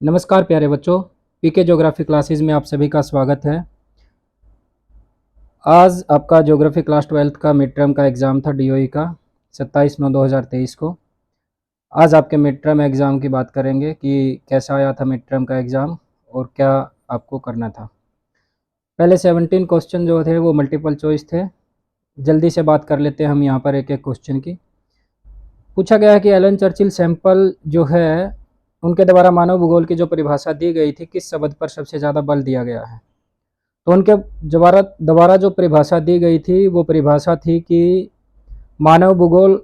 नमस्कार प्यारे बच्चों, पीके ज्योग्राफी क्लासेस में आप सभी का स्वागत है। आज आपका ज्योग्राफी क्लास 12th का मिड टर्म का एग्ज़ाम था डीओई का 27/9/2023 को। आज आपके मिड टर्म एग्ज़ाम की बात करेंगे कि कैसा आया था मिड टर्म का एग्ज़ाम और क्या आपको करना था। पहले 17 क्वेश्चन जो थे वो मल्टीपल चॉइस थे। जल्दी से बात कर लेते हैं हम यहाँ पर एक एक क्वेश्चन की। पूछा गया है कि एलन चर्चिल सैंपल जो है उनके द्वारा मानव भूगोल की जो परिभाषा दी गई थी, किस शब्द पर सबसे ज़्यादा बल दिया गया है। तो उनके दोबारा दोबारा जो परिभाषा दी गई थी वो परिभाषा थी कि मानव भूगोल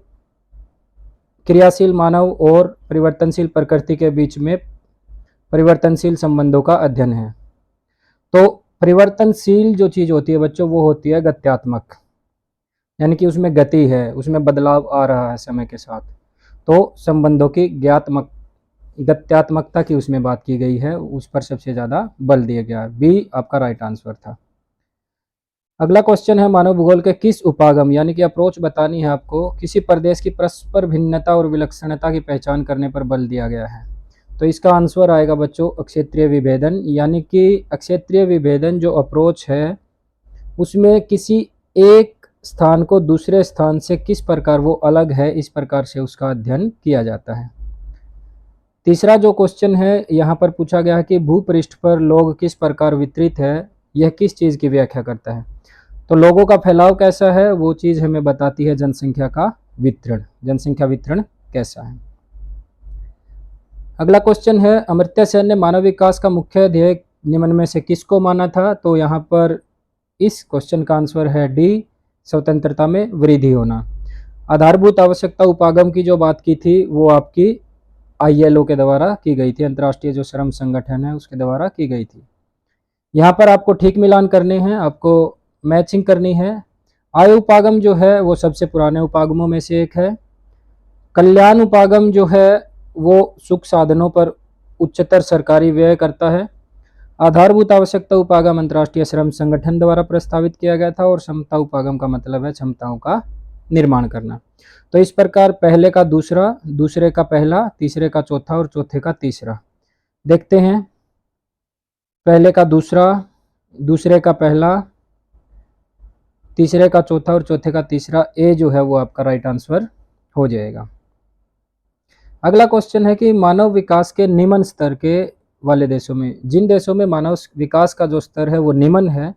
क्रियाशील मानव और परिवर्तनशील प्रकृति के बीच में परिवर्तनशील संबंधों का अध्ययन है। तो परिवर्तनशील जो चीज़ होती है बच्चों वो होती है गत्यात्मक, यानी कि उसमें गति है, उसमें बदलाव आ रहा है समय के साथ। तो संबंधों की गत्यात्मकता की उसमें बात की गई है, उस पर सबसे ज़्यादा बल दिया गया है। बी आपका राइट आंसर था। अगला क्वेश्चन है मानव भूगोल के किस उपागम यानी कि अप्रोच बतानी है आपको, किसी प्रदेश की परस्पर भिन्नता और विलक्षणता की पहचान करने पर बल दिया गया है। तो इसका आंसर आएगा बच्चों अक्षेत्रीय विभेदन, यानी कि अक्षेत्रीय विभेदन जो अप्रोच है उसमें किसी एक स्थान को दूसरे स्थान से किस प्रकार वो अलग है, इस प्रकार से उसका अध्ययन किया जाता है। तीसरा जो क्वेश्चन है यहाँ पर पूछा गया है कि भूपृष्ठ पर लोग किस प्रकार वितरित है, यह किस चीज़ की व्याख्या करता है। तो लोगों का फैलाव कैसा है वो चीज़ हमें बताती है जनसंख्या का वितरण, जनसंख्या वितरण कैसा है। अगला क्वेश्चन है अमर्त्य सेन ने मानव विकास का मुख्य ध्येय निम्न में से किसको माना था। तो यहाँ पर इस क्वेश्चन का आंसर है डी, स्वतंत्रता में वृद्धि होना। आधारभूत आवश्यकता उपागम की जो बात की थी वो आपकी आईएलओ के द्वारा की गई थी, अंतर्राष्ट्रीय जो श्रम संगठन है उसके द्वारा की गई थी। यहाँ पर आपको ठीक मिलान करने हैं, आपको मैचिंग करनी है। आय उपागम जो है वो सबसे पुराने उपागमों में से एक है। कल्याण उपागम जो है वो सुख साधनों पर उच्चतर सरकारी व्यय करता है। आधारभूत आवश्यकता उपागम अंतर्राष्ट्रीय श्रम संगठन द्वारा प्रस्तावित किया गया था और समता उपागम का मतलब है क्षमताओं का निर्माण करना। तो इस प्रकार पहले का दूसरा, दूसरे का पहला, तीसरे का चौथा और चौथे का तीसरा देखते हैं। पहले का दूसरा, दूसरे का पहला, तीसरे का चौथा और चौथे का तीसरा, ए जो है वो आपका राइट आंसर हो जाएगा। अगला क्वेश्चन है कि मानव विकास के निम्न स्तर के वाले देशों में, जिन देशों में मानव विकास का जो स्तर है वो निम्न है,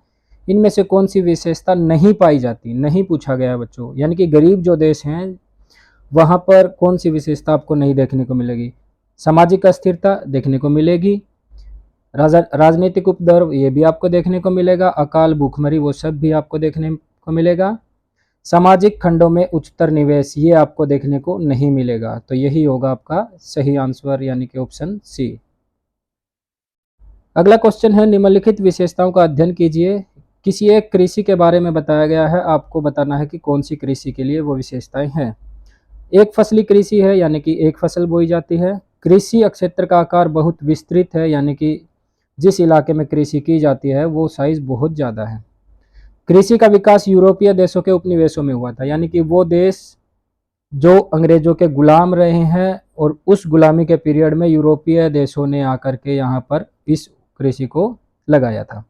इनमें से कौन सी विशेषता नहीं पाई जाती, नहीं पूछा गया है बच्चों। यानी कि गरीब जो देश हैं वहाँ पर कौन सी विशेषता आपको नहीं देखने को मिलेगी। सामाजिक अस्थिरता देखने को मिलेगी, राजनीतिक उपद्रव ये भी आपको देखने को मिलेगा, अकाल भूखमरी वो सब भी आपको देखने को मिलेगा, सामाजिक खंडों में उच्चतर निवेश ये आपको देखने को नहीं मिलेगा। तो यही होगा आपका सही आंसर, यानी कि ऑप्शन सी। अगला क्वेश्चन है निम्नलिखित विशेषताओं का अध्ययन कीजिए। किसी एक कृषि के बारे में बताया गया है, आपको बताना है कि कौन सी कृषि के लिए वो विशेषताएं हैं। एक फसली कृषि है, यानी कि एक फसल बोई जाती है। कृषि क्षेत्र का आकार बहुत विस्तृत है, यानी कि जिस इलाके में कृषि की जाती है वो साइज बहुत ज़्यादा है। कृषि का विकास यूरोपीय देशों के उपनिवेशों में हुआ था, यानी कि वो देश जो अंग्रेजों के गुलाम रहे हैं और उस गुलामी के पीरियड में यूरोपीय देशों ने आकर के यहाँ पर इस कृषि को लगाया था।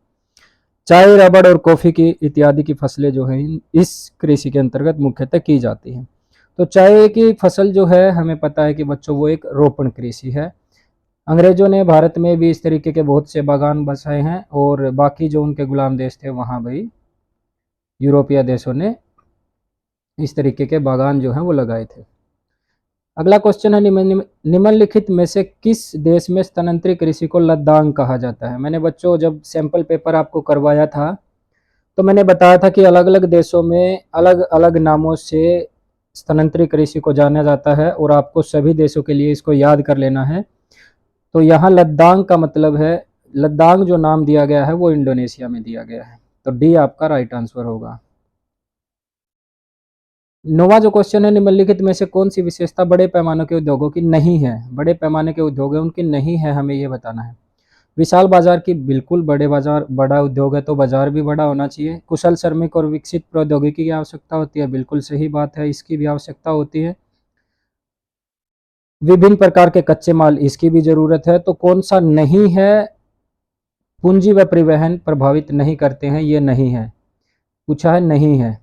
चाय, रबड़ और कॉफ़ी की इत्यादि की फसलें जो हैं इस कृषि के अंतर्गत मुख्यतः की जाती हैं। तो चाय की फसल जो है हमें पता है कि बच्चों वो एक रोपण कृषि है। अंग्रेजों ने भारत में भी इस तरीके के बहुत से बागान बसाए हैं और बाकी जो उनके गुलाम देश थे वहाँ भी यूरोपीय देशों ने इस तरीके के बागान जो हैं वो लगाए थे। अगला क्वेश्चन है निम्नलिखित में से किस देश में स्थानांतरित कृषि को लद्दाख कहा जाता है। मैंने बच्चों जब सैंपल पेपर आपको करवाया था तो मैंने बताया था कि अलग अलग देशों में अलग अलग नामों से स्थानांतरित कृषि को जाना जाता है और आपको सभी देशों के लिए इसको याद कर लेना है। तो यहाँ लद्दाख का मतलब है, लद्दाख जो नाम दिया गया है वो इंडोनेशिया में दिया गया है। तो डी आपका राइट आंसर होगा। नौवां जो क्वेश्चन है निम्नलिखित में से कौन सी विशेषता बड़े पैमाने के उद्योगों की नहीं है। बड़े पैमाने के उद्योग है उनकी नहीं है, हमें ये बताना है। विशाल बाजार की, बिल्कुल बड़े बाजार, बड़ा उद्योग है तो बाजार भी बड़ा होना चाहिए। कुशल श्रमिक और विकसित प्रौद्योगिकी की आवश्यकता होती है, बिल्कुल सही बात है, इसकी भी आवश्यकता होती है। विभिन्न प्रकार के कच्चे माल, इसकी भी जरूरत है। तो कौन सा नहीं है, पूंजी व परिवहन प्रभावित नहीं करते हैं, ये नहीं है, पूछा है नहीं है।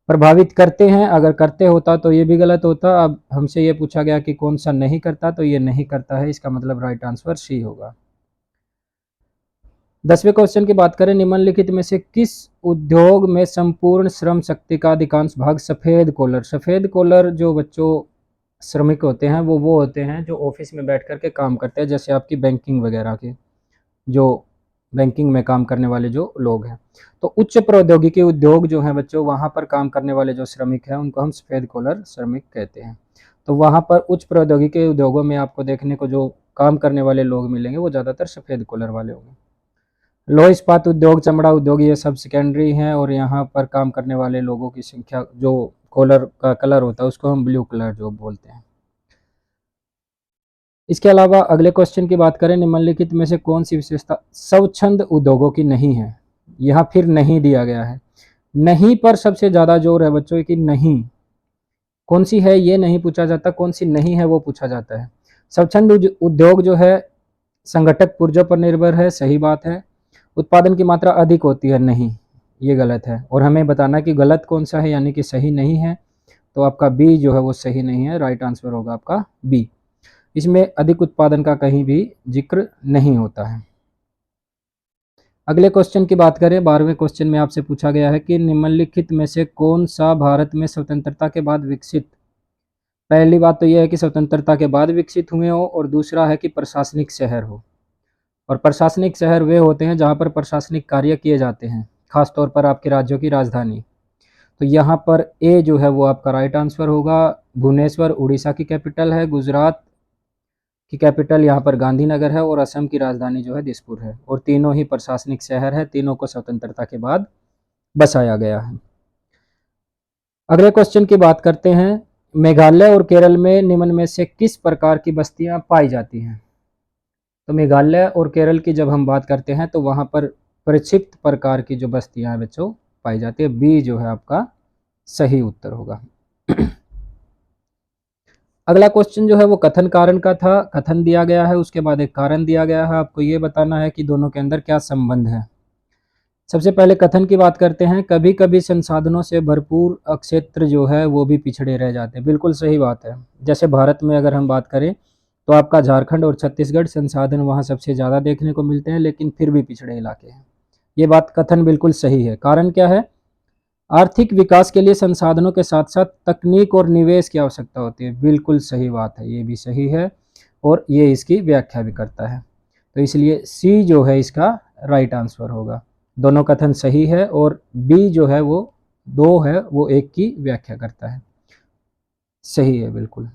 प्रभावित करते हैं, अगर करते होता तो ये भी गलत होता। अब हमसे ये पूछा गया कि कौन सा नहीं करता, तो ये नहीं करता है, इसका मतलब राइट आंसर सी होगा। 10वें क्वेश्चन की बात करें, निम्नलिखित में से किस उद्योग में संपूर्ण श्रम शक्ति का अधिकांश भाग सफेद कॉलर, सफेद कॉलर जो बच्चों श्रमिक होते हैं वो होते हैं जो ऑफिस में बैठ करके काम करते हैं, जैसे आपकी बैंकिंग वगैरह के, जो बैंकिंग में काम करने वाले जो लोग हैं। तो उच्च प्रौद्योगिकी उद्योग जो है बच्चों, वहाँ पर काम करने वाले जो श्रमिक हैं उनको हम सफेद कॉलर श्रमिक कहते हैं। तो वहाँ पर उच्च प्रौद्योगिकी उद्योगों में आपको देखने को जो काम करने वाले लोग मिलेंगे वो ज़्यादातर सफेद कॉलर वाले होंगे। लोह इस्पात उद्योग, चमड़ा उद्योग, ये सब सेकेंडरी हैं, और यहाँ पर काम करने वाले लोगों की संख्या, जो कॉलर का कलर होता है उसको हम ब्लू कलर जो बोलते हैं। इसके अलावा अगले क्वेश्चन की बात करें, निम्नलिखित में से कौन सी विशेषता स्वच्छंद उद्योगों की नहीं है। यहाँ फिर नहीं दिया गया है, नहीं पर सबसे ज्यादा जोर है बच्चों कि नहीं। कौन सी है ये नहीं पूछा जाता, कौन सी नहीं है वो पूछा जाता है। स्वच्छंद उद्योग जो है संगठक पुर्जों पर निर्भर है, सही बात है। उत्पादन की मात्रा अधिक होती है, नहीं, ये गलत है। और हमें बताना कि गलत कौन सा है, यानी कि सही नहीं है। तो आपका बी जो है वो सही नहीं है, राइट आंसर होगा आपका बी। इसमें अधिक उत्पादन का कहीं भी जिक्र नहीं होता है। अगले क्वेश्चन की बात करें, 12वें क्वेश्चन में आपसे पूछा गया है कि निम्नलिखित में से कौन सा भारत में स्वतंत्रता के बाद विकसित, पहली बात तो यह है कि स्वतंत्रता के बाद विकसित हुए हो, और दूसरा है कि प्रशासनिक शहर हो। और प्रशासनिक शहर वे होते हैं जहाँ पर प्रशासनिक कार्य किए जाते हैं, खासतौर पर आपके राज्यों की राजधानी। तो यहाँ पर ए जो है वो आपका राइट आंसर होगा। भुवनेश्वर उड़ीसा की कैपिटल है, गुजरात की कैपिटल यहाँ पर गांधीनगर है, और असम की राजधानी जो है दिसपुर है। और तीनों ही प्रशासनिक शहर है, तीनों को स्वतंत्रता के बाद बसाया गया है। अगले क्वेश्चन की बात करते हैं, मेघालय और केरल में निम्न में से किस प्रकार की बस्तियां पाई जाती हैं। तो मेघालय और केरल की जब हम बात करते हैं तो वहां पर प्रक्षिप्त प्रकार की जो बस्तियां हैं बच्चों पाई जाती है, बी जो है आपका सही उत्तर होगा। अगला क्वेश्चन जो है वो कथन कारण का था। कथन दिया गया है, उसके बाद एक कारण दिया गया है, आपको ये बताना है कि दोनों के अंदर क्या संबंध है। सबसे पहले कथन की बात करते हैं, कभी कभी संसाधनों से भरपूर क्षेत्र जो है वो भी पिछड़े रह जाते हैं। बिल्कुल सही बात है। जैसे भारत में अगर हम बात करें तो आपका झारखंड और छत्तीसगढ़ संसाधन वहाँ सबसे ज़्यादा देखने को मिलते हैं, लेकिन फिर भी पिछड़े इलाके हैं। ये बात कथन बिल्कुल सही है। कारण क्या है, आर्थिक विकास के लिए संसाधनों के साथ साथ तकनीक और निवेश की आवश्यकता होती है। बिल्कुल सही बात है, ये भी सही है, और ये इसकी व्याख्या भी करता है। तो इसलिए सी जो है इसका राइट आंसर होगा। दोनों कथन सही है, और बी जो है वो दो है वो एक की व्याख्या करता है, सही है बिल्कुल।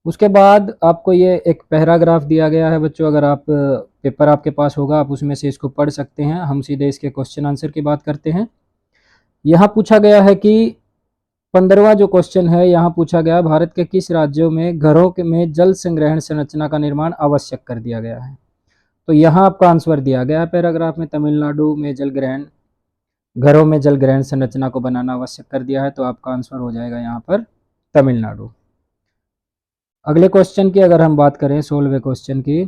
उसके बाद आपको ये एक पैराग्राफ दिया गया है बच्चों, अगर आप पेपर आपके पास होगा आप उसमें से इसको पढ़ सकते हैं। हम सीधे इसके क्वेश्चन आंसर की बात करते हैं। यहाँ पूछा गया है कि 15वां जो क्वेश्चन है, यहाँ पूछा गया भारत के किस राज्यों में घरों में जल संग्रहण संरचना का निर्माण आवश्यक कर दिया गया है। तो यहाँ आपका आंसर दिया गया है पैराग्राफ में, तमिलनाडु में जल ग्रहण, घरों में जल ग्रहण संरचना को बनाना आवश्यक कर दिया है। तो आपका आंसर हो जाएगा यहाँ पर तमिलनाडु। अगले क्वेश्चन की अगर हम बात करें, 16वें क्वेश्चन की,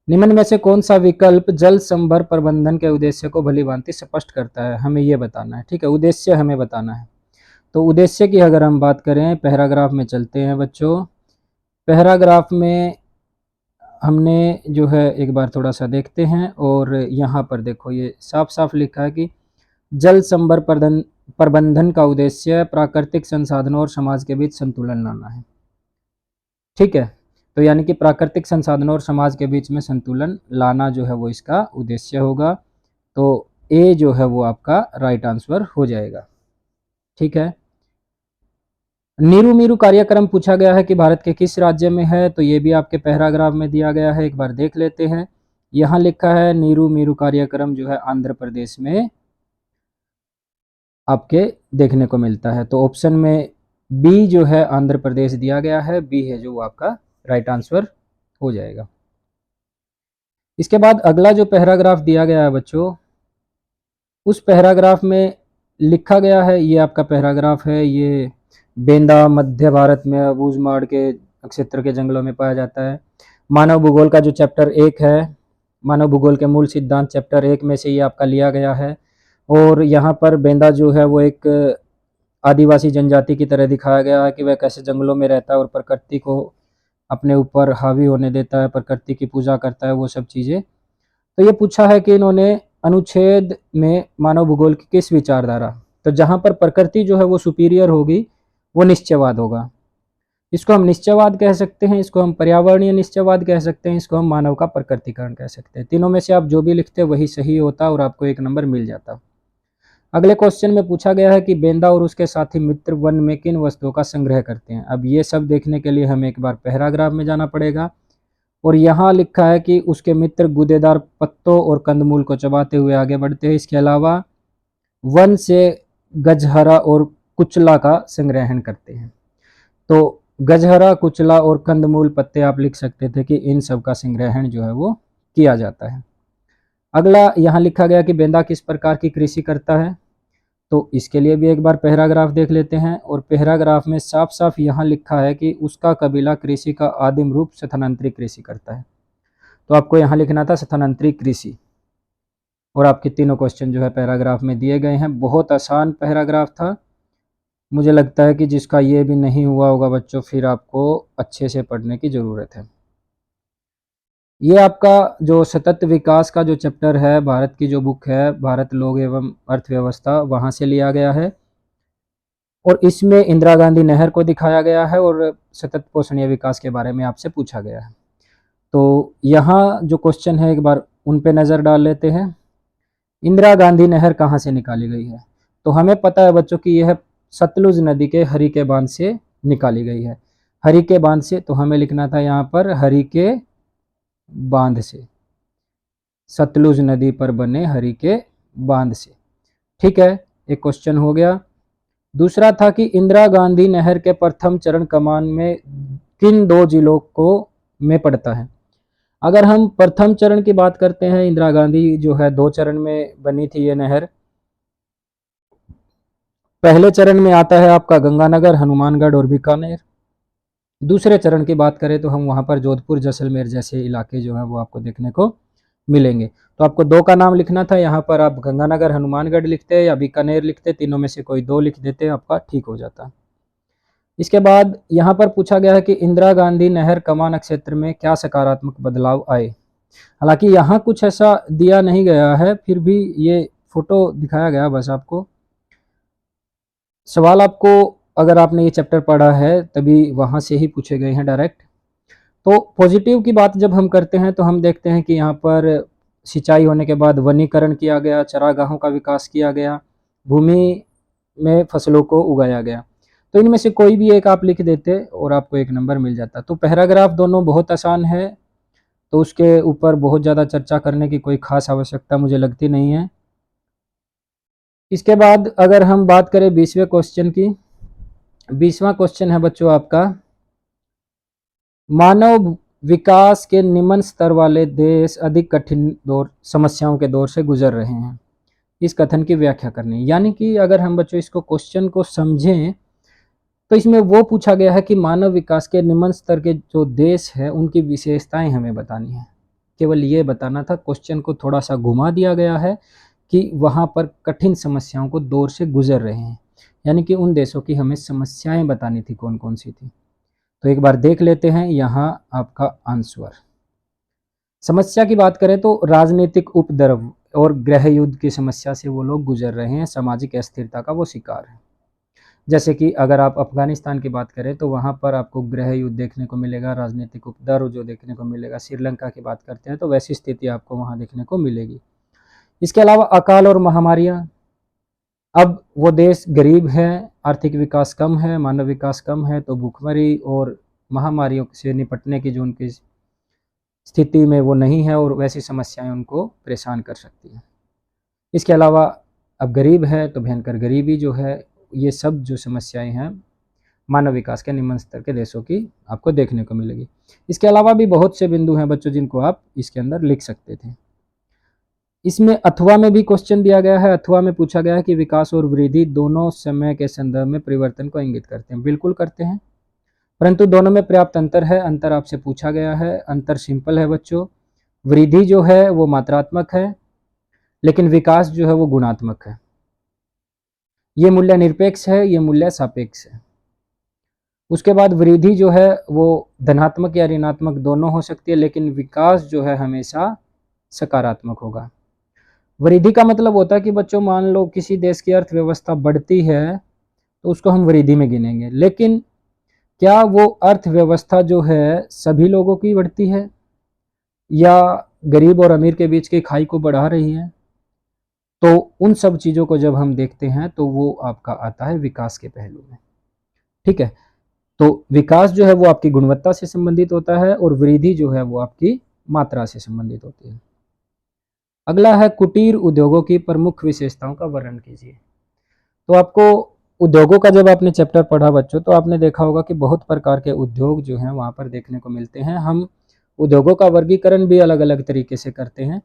निम्न में से कौन सा विकल्प जल संभर प्रबंधन के उद्देश्य को भलीभांति स्पष्ट करता है, हमें ये बताना है। ठीक है, उद्देश्य हमें बताना है। तो उद्देश्य की अगर हम बात करें, पैराग्राफ में चलते हैं बच्चों। पैराग्राफ में हमने जो है एक बार थोड़ा सा देखते हैं, और यहाँ पर देखो ये साफ साफ लिखा है कि जल संभर प्रबंधन का उद्देश्य प्राकृतिक संसाधनों और समाज के बीच संतुलन लाना है। ठीक है, तो यानी कि प्राकृतिक संसाधनों और समाज के बीच में संतुलन लाना जो है वो इसका उद्देश्य होगा। तो ए जो है वो आपका राइट आंसर हो जाएगा। ठीक है, नीरू मीरू कार्यक्रम पूछा गया है कि भारत के किस राज्य में है, तो ये भी आपके पैराग्राफ में दिया गया है, एक बार देख लेते हैं। यहाँ लिखा है नीरू मीरू कार्यक्रम जो है आंध्र प्रदेश में आपके देखने को मिलता है। तो ऑप्शन में बी जो है आंध्र प्रदेश दिया गया है, बी है जो आपका राइट आंसर हो जाएगा। इसके बाद अगला जो पैराग्राफ दिया गया है बच्चों, उस पैराग्राफ में लिखा गया है, ये आपका पैराग्राफ है, ये बेंदा मध्य भारत में अबूझमाड़ के क्षेत्र के जंगलों में पाया जाता है। मानव भूगोल का जो चैप्टर 1 है, मानव भूगोल के मूल सिद्धांत चैप्टर 1 में से ये आपका लिया गया है। और यहाँ पर बेंदा जो है वो एक आदिवासी जनजाति की तरह दिखाया गया है कि वह कैसे जंगलों में रहता है और प्रकृति को अपने ऊपर हावी होने देता है, प्रकृति की पूजा करता है, वो सब चीज़ें। तो ये पूछा है कि इन्होंने अनुच्छेद में मानव भूगोल की किस विचारधारा, तो जहाँ पर प्रकृति जो है वो सुपीरियर होगी वो निश्चयवाद होगा। इसको हम निश्चयवाद कह सकते हैं, इसको हम पर्यावरणीय निश्चयवाद कह सकते हैं, इसको हम मानव का प्रकृतिकरण कह सकते हैं। तीनों में से आप जो भी लिखते वही सही होता और आपको 1 नंबर मिल जाता। अगले क्वेश्चन में पूछा गया है कि बेंदा और उसके साथी मित्र वन में किन वस्तुओं का संग्रह करते हैं। अब ये सब देखने के लिए हमें एक बार पैराग्राफ में जाना पड़ेगा और यहाँ लिखा है कि उसके मित्र गूदेदार पत्तों और कंदमूल को चबाते हुए आगे बढ़ते हैं। इसके अलावा वन से गजहरा और कुचला का संग्रहण करते हैं। तो गजहरा, कुचला और कंदमूल पत्ते आप लिख सकते थे कि इन सब का संग्रहण जो है वो किया जाता है। अगला यहाँ लिखा गया कि बेंदा किस प्रकार की कृषि करता है, तो इसके लिए भी एक बार पैराग्राफ देख लेते हैं। और पैराग्राफ में साफ साफ यहाँ लिखा है कि उसका कबीला कृषि का आदिम रूप स्थानांतरित कृषि करता है। तो आपको यहाँ लिखना था स्थानांतरित कृषि। और आपके तीनों क्वेश्चन जो है पैराग्राफ में दिए गए हैं। बहुत आसान पैराग्राफ था। मुझे लगता है कि जिसका ये भी नहीं हुआ होगा बच्चों, फिर आपको अच्छे से पढ़ने की ज़रूरत है। ये आपका जो सतत विकास का जो चैप्टर है, भारत की जो बुक है भारत लोग एवं अर्थव्यवस्था, वहाँ से लिया गया है। और इसमें इंदिरा गांधी नहर को दिखाया गया है और सतत पोषणीय विकास के बारे में आपसे पूछा गया है। तो यहाँ जो क्वेश्चन है एक बार उन पे नज़र डाल लेते हैं। इंदिरा गांधी नहर कहाँ से निकाली गई है, तो हमें पता है बच्चों की यह सतलुज नदी के हरिके बांध से निकाली गई है। हरिके बांध से, तो हमें लिखना था यहाँ पर हरिके बांध से, सतलुज नदी पर बने हरिके बांध से। ठीक है, एक क्वेश्चन हो गया। दूसरा था कि इंदिरा गांधी नहर के प्रथम चरण कमान में किन 2 जिलों को में पड़ता है। अगर हम प्रथम चरण की बात करते हैं, इंदिरा गांधी जो है 2 चरण में बनी थी ये नहर। पहले चरण में आता है आपका गंगानगर, हनुमानगढ़ और बीकानेर। दूसरे चरण की बात करें तो हम वहाँ पर जोधपुर, जैसलमेर जैसे इलाके जो हैं वो आपको देखने को मिलेंगे। तो आपको 2 का नाम लिखना था, यहाँ पर आप गंगानगर, हनुमानगढ़ लिखते या बीकानेर लिखते, तीनों में से कोई 2 लिख देते, आपका ठीक हो जाता। इसके बाद यहाँ पर पूछा गया है कि इंदिरा गांधी नहर कमान क्षेत्र में क्या सकारात्मक बदलाव आए। हालांकि यहाँ कुछ ऐसा दिया नहीं गया है, फिर भी ये फोटो दिखाया गया बस आपको। सवाल आपको अगर आपने ये चैप्टर पढ़ा है तभी वहाँ से ही पूछे गए हैं डायरेक्ट। तो पॉजिटिव की बात जब हम करते हैं तो हम देखते हैं कि यहाँ पर सिंचाई होने के बाद वनीकरण किया गया, चरागाहों का विकास किया गया, भूमि में फसलों को उगाया गया। तो इनमें से कोई भी एक आप लिख देते और आपको 1 नंबर मिल जाता। तो पैराग्राफ दोनों बहुत आसान है, तो उसके ऊपर बहुत ज़्यादा चर्चा करने की कोई खास आवश्यकता मुझे लगती नहीं है। इसके बाद अगर हम बात करें 20वें क्वेश्चन की, 20वां क्वेश्चन है बच्चों आपका, मानव विकास के निम्न स्तर वाले देश अधिक कठिन दौर समस्याओं के दौर से गुजर रहे हैं। इस कथन की व्याख्या करनी, यानी कि अगर हम बच्चों इसको क्वेश्चन को समझें तो इसमें वो पूछा गया है कि मानव विकास के निम्न स्तर के जो देश है उनकी विशेषताएं हमें बतानी है। केवल ये बताना था, क्वेश्चन को थोड़ा सा घुमा दिया गया है कि वहाँ पर कठिन समस्याओं को दौर से गुजर रहे हैं, यानी कि उन देशों की हमें समस्याएं बतानी थी कौन कौन सी थी। तो एक बार देख लेते हैं यहाँ आपका आंसर। समस्या की बात करें तो राजनीतिक उपद्रव और गृह युद्ध की समस्या से वो लोग गुजर रहे हैं, सामाजिक अस्थिरता का वो शिकार है। जैसे कि अगर आप अफगानिस्तान की बात करें तो वहाँ पर आपको गृह युद्ध देखने को मिलेगा, राजनीतिक उपद्रव जो देखने को मिलेगा। श्रीलंका की बात करते हैं तो वैसी स्थिति आपको वहाँ देखने को मिलेगी। इसके अलावा अकाल और महामारियाँ, अब वो देश गरीब है, आर्थिक विकास कम है, मानव विकास कम है, तो भूखमरी और महामारियों से निपटने की जो उनकी स्थिति में वो नहीं है और वैसी समस्याएं उनको परेशान कर सकती हैं। इसके अलावा अब गरीब है तो भयंकर गरीबी जो है, ये सब जो समस्याएं हैं मानव विकास के निम्न स्तर के देशों की आपको देखने को मिलेगी। इसके अलावा भी बहुत से बिंदु हैं बच्चों जिनको आप इसके अंदर लिख सकते थे। इसमें अथवा में भी क्वेश्चन दिया गया है। अथवा में पूछा गया है कि विकास और वृद्धि दोनों समय के संदर्भ में परिवर्तन को इंगित करते हैं। बिल्कुल करते हैं। परंतु दोनों में पर्याप्त अंतर है। अंतर आपसे पूछा गया है। अंतर सिंपल है बच्चों। वृद्धि जो है वो मात्रात्मक है, लेकिन विकास जो है वो गुणात्मक है। ये मूल्य निरपेक्ष है, ये मूल्य सापेक्ष है। उसके बाद वृद्धि जो है वो धनात्मक या ऋणात्मक दोनों हो सकती है, लेकिन विकास जो है हमेशा सकारात्मक होगा। वृद्धि का मतलब होता है कि बच्चों मान लो किसी देश की अर्थव्यवस्था बढ़ती है तो उसको हम वृद्धि में गिनेंगे, लेकिन क्या वो अर्थव्यवस्था जो है सभी लोगों की बढ़ती है या गरीब और अमीर के बीच की खाई को बढ़ा रही है? तो उन सब चीज़ों को जब हम देखते हैं तो वो आपका आता है विकास के पहलू में। ठीक है, तो विकास जो है वो आपकी गुणवत्ता से संबंधित होता है और वृद्धि जो है वो आपकी मात्रा से संबंधित होती है। अगला है कुटीर उद्योगों की प्रमुख विशेषताओं का वर्णन कीजिए। तो आपको उद्योगों का जब आपने चैप्टर पढ़ा बच्चों तो आपने देखा होगा कि बहुत प्रकार के उद्योग जो हैं वहाँ पर देखने को मिलते हैं। हम उद्योगों का वर्गीकरण भी अलग अलग तरीके से करते हैं।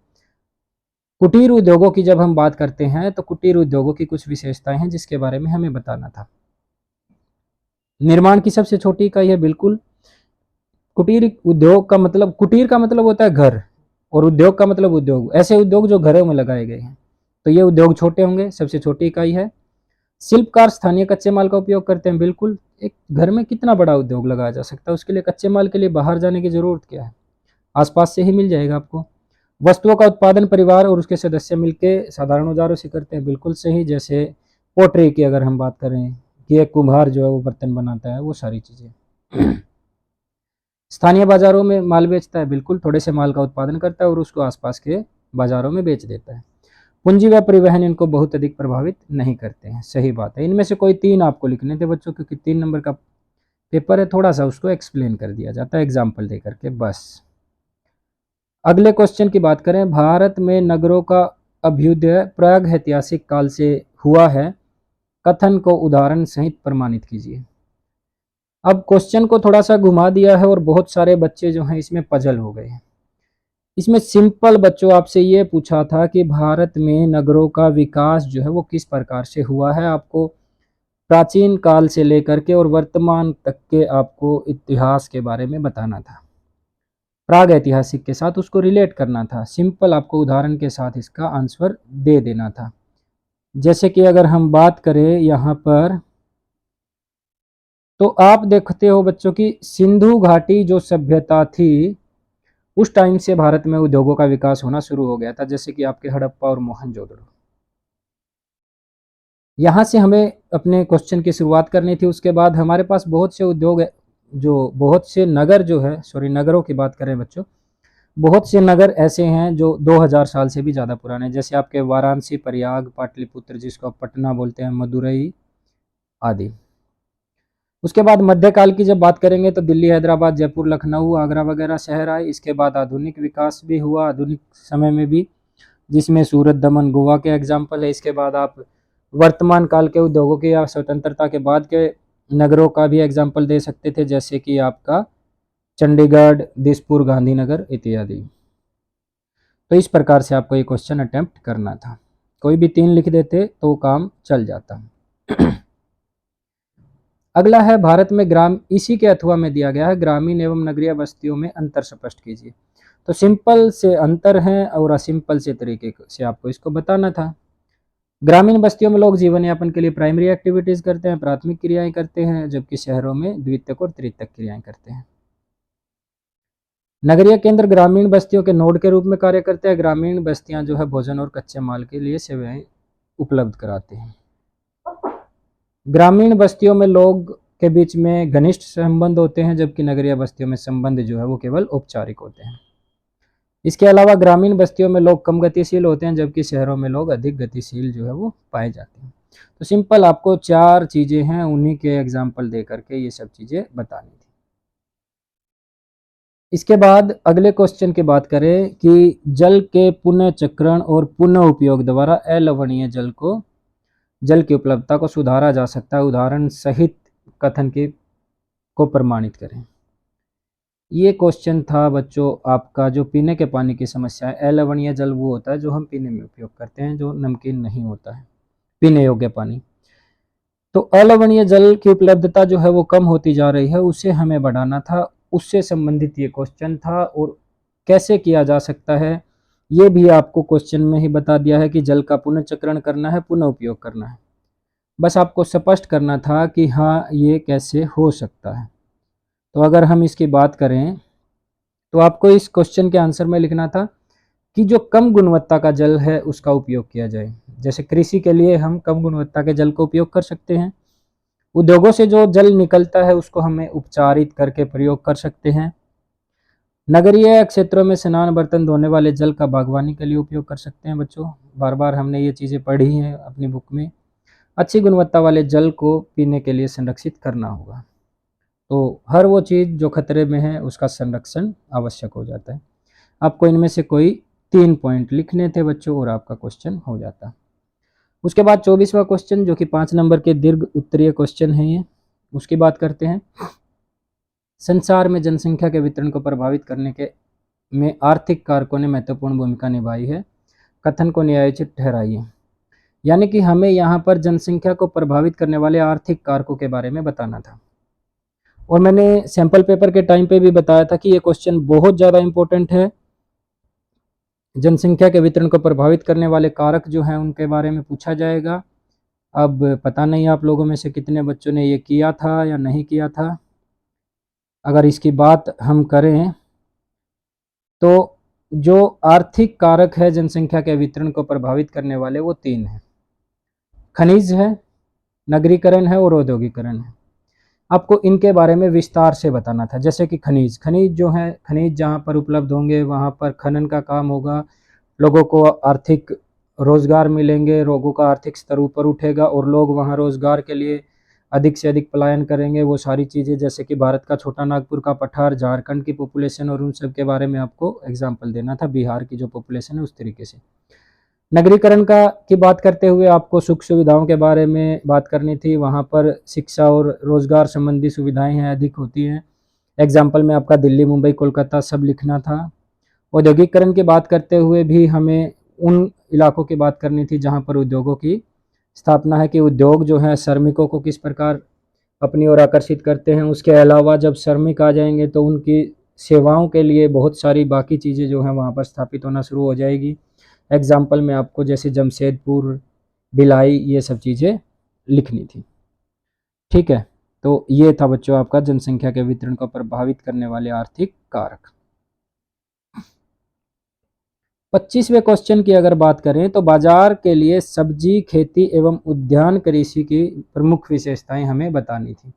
कुटीर उद्योगों की जब हम बात करते हैं तो कुटीर उद्योगों की कुछ विशेषताएं हैं जिसके बारे में हमें बताना था। निर्माण की सबसे छोटी इकाई है बिल्कुल। कुटीर उद्योग का मतलब, कुटीर का मतलब होता है घर और उद्योग का मतलब उद्योग, ऐसे उद्योग जो घरों में लगाए गए हैं। तो ये उद्योग छोटे होंगे, सबसे छोटी इकाई है। शिल्पकार स्थानीय कच्चे माल का उपयोग करते हैं बिल्कुल। एक घर में कितना बड़ा उद्योग लगाया जा सकता है, उसके लिए कच्चे माल के लिए बाहर जाने की जरूरत क्या है, आसपास से ही मिल जाएगा आपको। वस्तुओं का उत्पादन परिवार और उसके सदस्य मिलकर साधारण औजारों से करते हैं, बिल्कुल सही। जैसे पोट्री की अगर हम बात करें कि एक कुम्हार जो है वो बर्तन बनाता है, वो सारी चीज़ें। स्थानीय बाजारों में माल बेचता है, बिल्कुल, थोड़े से माल का उत्पादन करता है और उसको आसपास के बाजारों में बेच देता है। पूंजी व परिवहन इनको बहुत अधिक प्रभावित नहीं करते हैं, सही बात है। इनमें से कोई तीन आपको लिखने थे बच्चों, क्योंकि 3 नंबर का पेपर है, थोड़ा सा उसको एक्सप्लेन कर दिया जाता है एग्जाम्पल दे करके बस। अगले क्वेश्चन की बात करें, भारत में नगरों का अभ्युदय प्रागैतिहासिक काल से हुआ है, कथन को उदाहरण सहित प्रमाणित कीजिए। अब क्वेश्चन को थोड़ा सा घुमा दिया है और बहुत सारे बच्चे जो हैं इसमें पजल हो गए हैं। इसमें सिंपल बच्चों आपसे ये पूछा था कि भारत में नगरों का विकास जो है वो किस प्रकार से हुआ है। आपको प्राचीन काल से लेकर के और वर्तमान तक के आपको इतिहास के बारे में बताना था, प्राग ऐतिहासिक के साथ उसको रिलेट करना था। सिंपल आपको उदाहरण के साथ इसका आंसर दे देना था। जैसे कि अगर हम बात करें यहाँ पर, तो आप देखते हो बच्चों की सिंधु घाटी जो सभ्यता थी उस टाइम से भारत में उद्योगों का विकास होना शुरू हो गया था, जैसे कि आपके हड़प्पा और मोहनजोदड़ो। यहाँ से हमें अपने क्वेश्चन की शुरुआत करनी थी। उसके बाद हमारे पास बहुत से उद्योग जो बहुत से नगर जो है, सॉरी नगरों की बात करें बच्चों, बहुत से नगर ऐसे हैं जो 2000 साल से भी ज़्यादा पुराने हैं, जैसे आपके वाराणसी, प्रयाग, पाटलिपुत्र जिसको आप पटना बोलते हैं, मदुरई आदि। उसके बाद मध्यकाल की जब बात करेंगे तो दिल्ली, हैदराबाद, जयपुर, लखनऊ, आगरा वगैरह शहर आए। इसके बाद आधुनिक विकास भी हुआ आधुनिक समय में भी, जिसमें सूरत, दमन, गोवा के एग्जाम्पल है। इसके बाद आप वर्तमान काल के उद्योगों के या स्वतंत्रता के बाद के नगरों का भी एग्जाम्पल दे सकते थे, जैसे कि आपका चंडीगढ़, दिसपुर, गांधीनगर इत्यादि। तो इस प्रकार से आपको ये क्वेश्चन अटेम्प्ट करना था। कोई भी 3 लिख देते तो काम चल जाता। अगला है भारत में ग्राम, इसी के अथवा में दिया गया है, ग्रामीण एवं नगरीय बस्तियों में अंतर स्पष्ट कीजिए। तो सिंपल से अंतर है और असिंपल से तरीके से आपको इसको बताना था। ग्रामीण बस्तियों में लोग जीवन यापन के लिए प्राइमरी एक्टिविटीज करते हैं, प्राथमिक क्रियाएं करते हैं, जबकि शहरों में द्वितीयक और तृतीयक क्रियाएं करते हैं। नगरीय केंद्र ग्रामीण बस्तियों के नोड के रूप में कार्य करते हैं। ग्रामीण बस्तियां जो है भोजन और कच्चे माल के लिए सेवाएं उपलब्ध कराते हैं। ग्रामीण बस्तियों में लोग के बीच में घनिष्ठ संबंध होते हैं, जबकि नगरीय बस्तियों में संबंध जो है वो केवल औपचारिक होते हैं। इसके अलावा ग्रामीण बस्तियों में लोग कम गतिशील होते हैं, जबकि शहरों में लोग अधिक गतिशील जो है वो पाए जाते हैं। तो सिंपल आपको 4 चीजें हैं, उन्हीं के एग्जाम्पल दे करके ये सब चीजें बतानी थी। इसके बाद अगले क्वेश्चन की बात करें कि जल के पुनः चक्रण और पुनः उपयोग द्वारा अलवणीय जल की उपलब्धता को सुधारा जा सकता है, उदाहरण सहित कथन के को प्रमाणित करें। ये क्वेश्चन था बच्चों आपका जो पीने के पानी की समस्या है। अलवणीय जल वो होता है जो हम पीने में उपयोग करते हैं, जो नमकीन नहीं होता है, पीने योग्य पानी। तो अलवणीय जल की उपलब्धता जो है वो कम होती जा रही है, उसे हमें बढ़ाना था, उससे संबंधित ये क्वेश्चन था। और कैसे किया जा सकता है ये भी आपको क्वेश्चन में ही बता दिया है कि जल का पुनर्चक्रण करना है, पुनः उपयोग करना है। बस आपको स्पष्ट करना था कि हाँ ये कैसे हो सकता है। तो अगर हम इसकी बात करें तो आपको इस क्वेश्चन के आंसर में लिखना था कि जो कम गुणवत्ता का जल है उसका उपयोग किया जाए। जैसे कृषि के लिए हम कम गुणवत्ता के जल का उपयोग कर सकते हैं। उद्योगों से जो जल निकलता है उसको हमें उपचारित करके प्रयोग कर सकते हैं। नगरीय क्षेत्रों में स्नान बर्तन धोने वाले जल का बागवानी के लिए उपयोग कर सकते हैं। बच्चों बार बार हमने ये चीज़ें पढ़ी हैं अपनी बुक में। अच्छी गुणवत्ता वाले जल को पीने के लिए संरक्षित करना होगा। तो हर वो चीज़ जो खतरे में है उसका संरक्षण आवश्यक हो जाता है। आपको इनमें से कोई 3 पॉइंट लिखने थे बच्चों और आपका क्वेश्चन हो जाता। उसके बाद 24वां क्वेश्चन जो कि 5 नंबर के दीर्घ उत्तरीय क्वेश्चन है ये, उसकी बात करते हैं। संसार में जनसंख्या के वितरण को प्रभावित करने के में आर्थिक कारकों ने महत्वपूर्ण भूमिका निभाई है, कथन को न्यायोचित ठहराइए। यानी कि हमें यहाँ पर जनसंख्या को प्रभावित करने वाले आर्थिक कारकों के बारे में बताना था। और मैंने सैंपल पेपर के टाइम पे भी बताया था कि ये क्वेश्चन बहुत ज़्यादा इंपॉर्टेंट है। जनसंख्या के वितरण को प्रभावित करने वाले कारक जो हैं उनके बारे में पूछा जाएगा। अब पता नहीं आप लोगों में से कितने बच्चों ने ये किया था या नहीं किया था। अगर इसकी बात हम करें तो जो आर्थिक कारक है जनसंख्या के वितरण को प्रभावित करने वाले वो 3 हैं। खनिज है, नगरीकरण है और औद्योगिकरण है। आपको इनके बारे में विस्तार से बताना था। जैसे कि खनिज जो है, खनिज जहाँ पर उपलब्ध होंगे वहाँ पर खनन का काम होगा, लोगों को आर्थिक रोजगार मिलेंगे, लोगों का आर्थिक स्तर ऊपर उठेगा और लोग वहाँ रोजगार के लिए अधिक से अधिक पलायन करेंगे। वो सारी चीज़ें जैसे कि भारत का छोटा नागपुर का पठार, झारखंड की पॉपुलेशन और उन सब के बारे में आपको एग्जाम्पल देना था, बिहार की जो पॉपुलेशन है उस तरीके से। नगरीकरण का की बात करते हुए आपको सुख सुविधाओं के बारे में बात करनी थी। वहाँ पर शिक्षा और रोजगार संबंधी सुविधाएं हैं, अधिक होती हैं। एग्जाम्पल में आपका दिल्ली, मुंबई, कोलकाता सब लिखना था। औद्योगिकरण की बात करते हुए भी हमें उन इलाकों की बात करनी थी जहाँ पर उद्योगों की स्थापना है, कि उद्योग जो है श्रमिकों को किस प्रकार अपनी ओर आकर्षित करते हैं। उसके अलावा जब श्रमिक आ जाएंगे तो उनकी सेवाओं के लिए बहुत सारी बाकी चीज़ें जो हैं वहाँ पर स्थापित होना शुरू हो जाएगी। एग्जाम्पल में आपको जैसे जमशेदपुर, भिलाई, ये सब चीज़ें लिखनी थी। ठीक है, तो ये था बच्चों आपका जनसंख्या के वितरण को प्रभावित करने वाले आर्थिक कारक। 25वें क्वेश्चन की अगर बात करें तो बाजार के लिए सब्जी खेती एवं उद्यान कृषि की प्रमुख विशेषताएं हमें बतानी थी।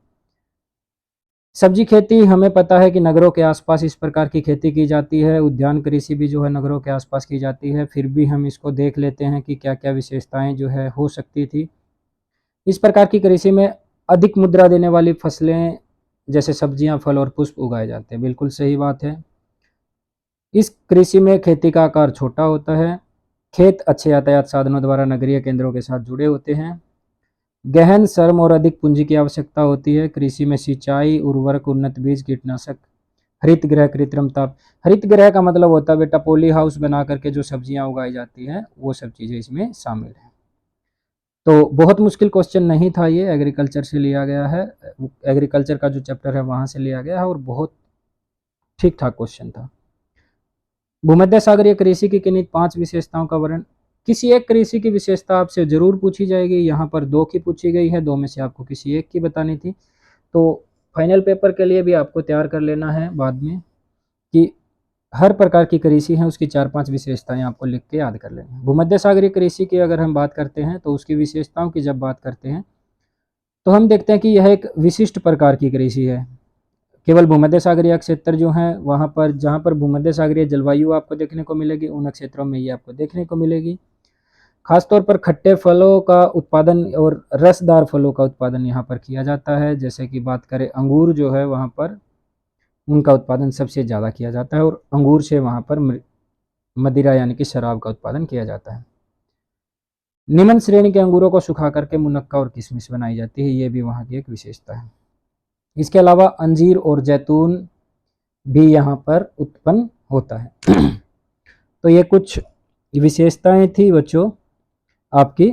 सब्जी खेती हमें पता है कि नगरों के आसपास इस प्रकार की खेती की जाती है, उद्यान कृषि भी जो है नगरों के आसपास की जाती है। फिर भी हम इसको देख लेते हैं कि क्या क्या विशेषताएं जो है हो सकती थी। इस प्रकार की कृषि में अधिक मुद्रा देने वाली फसलें जैसे सब्जियां, फल और पुष्प उगाए जाते हैं। बिल्कुल सही बात है। इस कृषि में खेती का आकार छोटा होता है। खेत अच्छे यातायात साधनों द्वारा नगरीय केंद्रों के साथ जुड़े होते हैं। गहन श्रम और अधिक पूंजी की आवश्यकता होती है। कृषि में सिंचाई, उर्वरक, उन्नत बीज, कीटनाशक, हरित गृह, कृत्रिम ताप। हरित गृह का मतलब होता है बेटा पॉली हाउस बना करके जो सब्जियां उगाई जाती हैं, वो सब चीज़ें इसमें शामिल हैं। तो बहुत मुश्किल क्वेश्चन नहीं था ये, एग्रीकल्चर से लिया गया है। एग्रीकल्चर का जो चैप्टर है वहाँ से लिया गया है और बहुत ठीक ठाक क्वेश्चन था। भूमध्य सागरीय कृषि की किन्हीं 5 विशेषताओं का वर्णन। किसी एक कृषि की विशेषता आपसे जरूर पूछी जाएगी। यहाँ पर 2 की पूछी गई है, 2 में से आपको किसी एक की बतानी थी। तो फाइनल पेपर के लिए भी आपको तैयार कर लेना है बाद में कि हर प्रकार की कृषि है उसकी 4-5 विशेषताएं आपको लिख के याद कर लेनी है। भूमध्य सागरीय कृषि की अगर हम बात करते हैं तो उसकी विशेषताओं की जब बात करते हैं तो हम देखते हैं कि यह एक विशिष्ट प्रकार की कृषि है। केवल भूमध्य सागरीय क्षेत्र जो है वहाँ पर, जहाँ पर भूमध्य सागरीय जलवायु आपको देखने को मिलेगी, उन क्षेत्रों में ये आपको देखने को मिलेगी। खासतौर पर खट्टे फलों का उत्पादन और रसदार फलों का उत्पादन यहाँ पर किया जाता है। जैसे कि बात करें अंगूर जो है वहाँ पर उनका उत्पादन सबसे ज़्यादा किया जाता है और अंगूर से वहाँ पर मदिरा यानी कि शराब का उत्पादन किया जाता है। निम्न श्रेणी के अंगूरों को सुखा करके मुनक्का और किशमिश बनाई जाती है, ये भी वहाँ की एक विशेषता है। इसके अलावा अंजीर और जैतून भी यहाँ पर उत्पन्न होता है। तो ये कुछ विशेषताएं थी बच्चों आपकी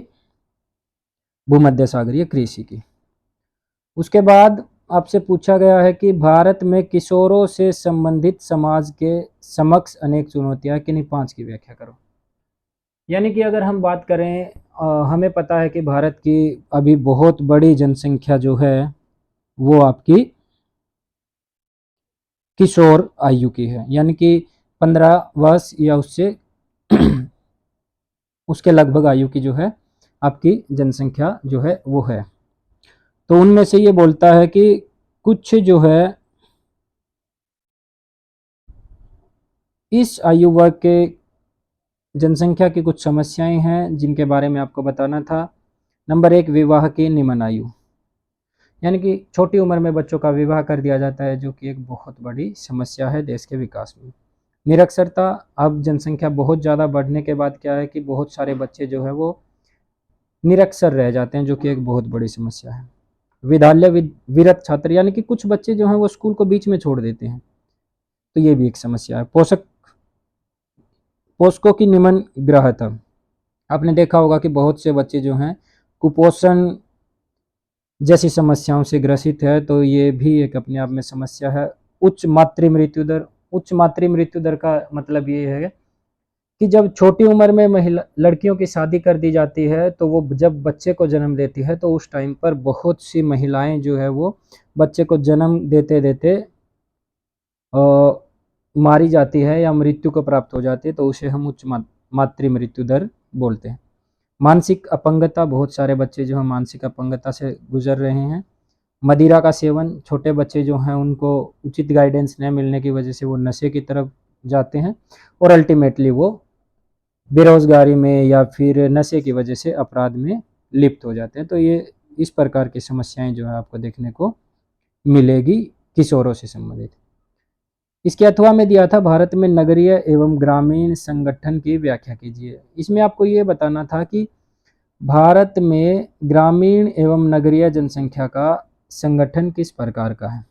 भूमध्य सागरीय कृषि की। उसके बाद आपसे पूछा गया है कि भारत में किशोरों से संबंधित समाज के समक्ष अनेक चुनौतियां हैं, किन्हीं 5 की व्याख्या करो। यानी कि अगर हम बात करें, हमें पता है कि भारत की अभी बहुत बड़ी जनसंख्या जो है वो आपकी किशोर आयु की है, यानी कि 15 वर्ष या उससे उसके लगभग आयु की जो है आपकी जनसंख्या जो है वो है। तो उनमें से ये बोलता है कि कुछ जो है इस आयु वर्ग के जनसंख्या की कुछ समस्याएं हैं जिनके बारे में आपको बताना था। नंबर 1, विवाह की निम्न आयु, यानी कि छोटी उम्र में बच्चों का विवाह कर दिया जाता है, जो कि एक बहुत बड़ी समस्या है देश के विकास में। निरक्षरता, अब जनसंख्या बहुत ज़्यादा बढ़ने के बाद क्या है कि बहुत सारे बच्चे जो है वो निरक्षर रह जाते हैं, जो कि एक बहुत बड़ी समस्या है। विद्यालय विरत छात्र, यानी कि कुछ बच्चे जो हैं वो स्कूल को बीच में छोड़ देते हैं, तो ये भी एक समस्या है। पोषकों की निम्न ग्रहता, आपने देखा होगा कि बहुत से बच्चे जो हैं कुपोषण जैसी समस्याओं से ग्रसित है, तो ये भी एक अपने आप में समस्या है। उच्च मातृ मृत्यु दर, उच्च मातृ मृत्यु दर का मतलब ये है कि जब छोटी उम्र में महिला लड़कियों की शादी कर दी जाती है, तो वो जब बच्चे को जन्म देती है तो उस टाइम पर बहुत सी महिलाएं जो है वो बच्चे को जन्म देते देते मारी जाती है या मृत्यु को प्राप्त हो जाती है, तो उसे हम उच्च मातृ मृत्यु दर बोलते हैं। मानसिक अपंगता, बहुत सारे बच्चे जो हैं मानसिक अपंगता से गुजर रहे हैं। मदिरा का सेवन, छोटे बच्चे जो हैं उनको उचित गाइडेंस न मिलने की वजह से वो नशे की तरफ जाते हैं और अल्टीमेटली वो बेरोजगारी में या फिर नशे की वजह से अपराध में लिप्त हो जाते हैं। तो ये इस प्रकार की समस्याएं जो है आपको देखने को मिलेगी किशोरों से संबंधित। इसके अथवा में दिया था भारत में नगरीय एवं ग्रामीण संगठन की व्याख्या कीजिए। इसमें आपको ये बताना था कि भारत में ग्रामीण एवं नगरीय जनसंख्या का संगठन किस प्रकार का है।